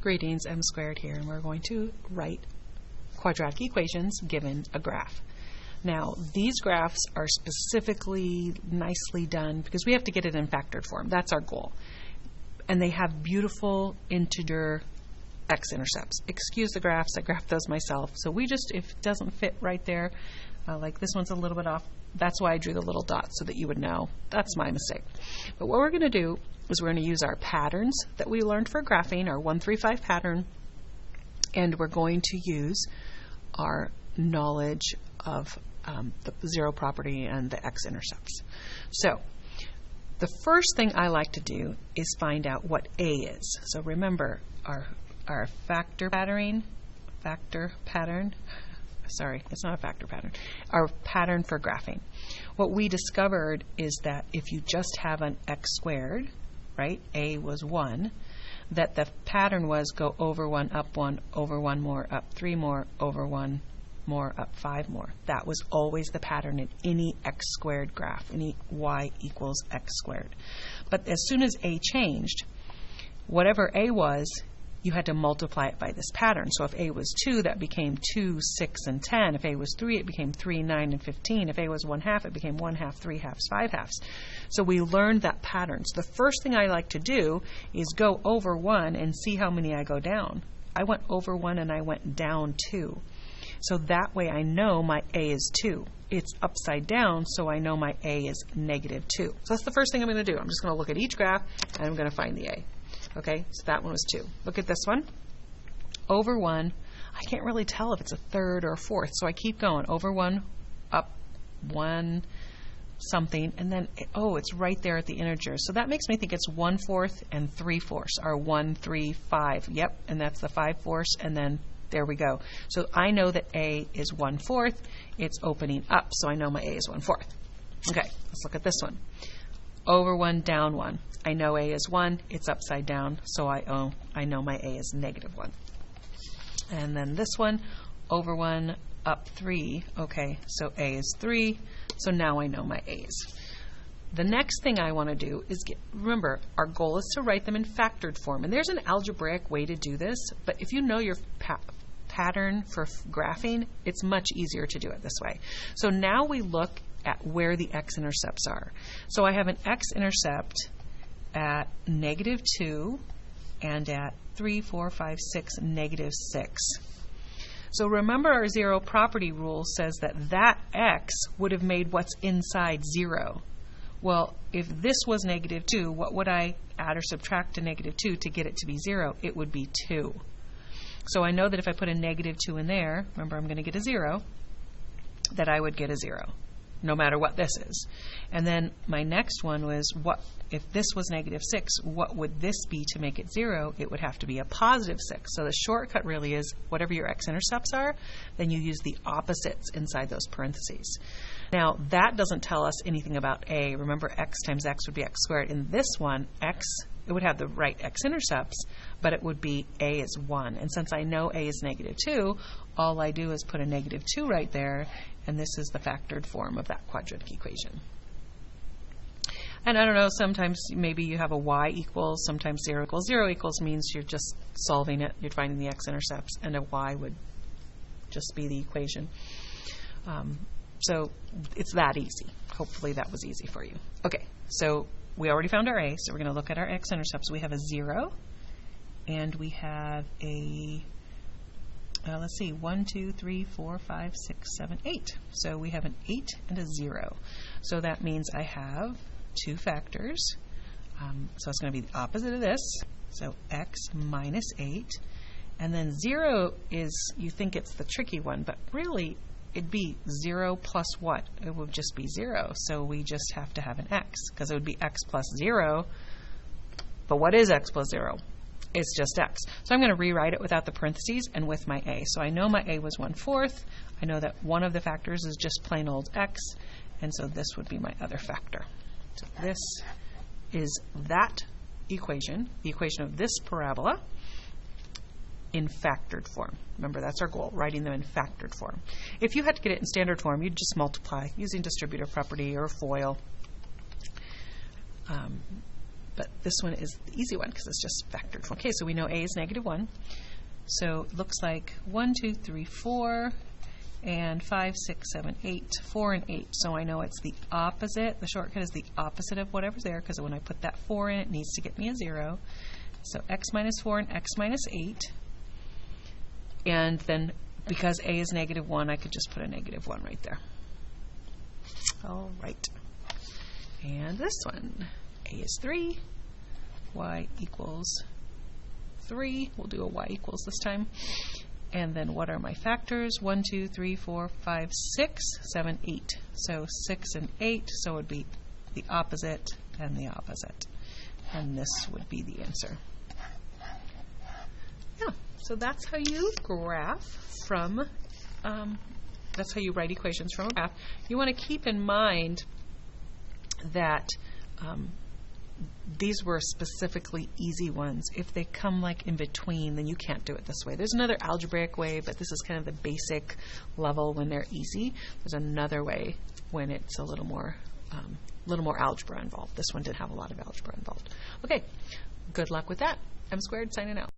Greetings, M squared here, and we're going to write quadratic equations given a graph. Now, these graphs are specifically nicely done because we have to get it in factored form. That's our goal. And they have beautiful integer x-intercepts. Excuse the graphs, I graphed those myself. So we just, if it doesn't fit right there, like this one's a little bit off, that's why I drew the little dots so that you would know. That's my mistake. But what we're going to do is we're going to use our patterns that we learned for graphing, our 1-3-5 pattern, and we're going to use our knowledge of the zero property and the x-intercepts. So the first thing I like to do is find out what A is. So remember our factor pattern, sorry, it's not a factor pattern, our pattern for graphing. What we discovered is that if you just have an x squared, right, A was 1, that the pattern was go over 1, up 1, over 1 more, up 3 more, over 1 more, up 5 more. That was always the pattern in any x squared graph, any y equals x squared. But as soon as A changed, whatever A was, you had to multiply it by this pattern. So if A was 2, that became 2, 6, and 10. If A was 3, it became 3, 9, and 15. If A was 1/2, it became 1/2, 3/2, 5/2. So we learned that pattern. So the first thing I like to do is go over 1 and see how many I go down. I went over 1 and I went down 2. So that way I know my A is 2. It's upside down, so I know my A is -2. So that's the first thing I'm going to do. I'm just going to look at each graph and I'm going to find the A. Okay, so that one was 2. Look at this one. Over 1, I can't really tell if it's a third or a fourth, so I keep going. Over 1, up 1, something, and then, oh, it's right there at the integer. So that makes me think it's 1/4 and 3/4, or 1, 3, 5. Yep, and that's the 5/4, and then there we go. So I know that A is 1/4. It's opening up, so I know my A is 1/4. Okay, let's look at this one. Over 1, down 1. I know A is 1. It's upside down, so I know my A is -1. And then this one, over 1, up 3. Okay, so A is 3. So now I know my A's. The next thing I want to do is remember, our goal is to write them in factored form. And there's an algebraic way to do this, but if you know your pattern for graphing, it's much easier to do it this way. So now we look at where the x-intercepts are. So I have an x-intercept at -2 and at 3, 4, 5, 6, -6. So remember, our zero property rule says that x would have made what's inside 0. Well, if this was -2, what would I add or subtract to -2 to get it to be 0? It would be 2. So I know that if I put a -2 in there, remember I'm going to get a 0, that I would get a 0, no matter what this is. And then my next one was, what if this was -6, what would this be to make it 0? It would have to be a +6. So the shortcut really is, whatever your x-intercepts are, then you use the opposites inside those parentheses. Now, that doesn't tell us anything about A. Remember, x times x would be x squared. In this one, x, it would have the right x-intercepts, but it would be A is 1. And since I know A is -2, all I do is put a -2 right there, and this is the factored form of that quadratic equation. And I don't know, sometimes maybe you have a y equals, sometimes 0 equals. 0 equals means you're just solving it, you're finding the x-intercepts, and a y would just be the equation. So it's that easy. Hopefully that was easy for you. Okay, so we already found our A, so we're going to look at our x-intercepts. We have a 0, and we have a, let's see, 1, 2, 3, 4, 5, 6, 7, 8. So we have an 8 and a 0. So that means I have 2 factors. So it's going to be the opposite of this. So x -8. And then 0 is, you think it's the tricky one, but really it'd be 0 plus what? It would just be 0. So we just have to have an x, because it would be x plus 0. But what is x plus 0? It's just x. So I'm going to rewrite it without the parentheses and with my A. So I know my A was 1/4. I know that one of the factors is just plain old x, and so this would be my other factor. So this is that equation, the equation of this parabola, in factored form. Remember, that's our goal, writing them in factored form. If you had to get it in standard form, you'd just multiply using distributive property or FOIL. but this one is the easy one because it's just factored. Okay, so we know a is -1. So it looks like 1, 2, 3, 4, and 5, 6, 7, 8, 4 and 8. So I know it's the opposite. The shortcut is the opposite of whatever's there, because when I put that 4 in, it needs to get me a 0. So x minus 4 and x minus 8. And then because a is -1, I could just put a -1 right there. All right. And this one, a is 3, y equals 3. We'll do a y equals this time. And then what are my factors? 1, 2, 3, 4, 5, 6, 7, 8. So 6 and 8, so it would be the opposite and the opposite. And this would be the answer. Yeah, so that's how you graph from, that's how you write equations from a graph. You want to keep in mind that these were specifically easy ones. If they come like in between, then you can't do it this way. There's another algebraic way, but this is kind of the basic level when they're easy. There's another way when it's a little more algebra involved. This one didn't have a lot of algebra involved. Okay, good luck with that. M squared signing out.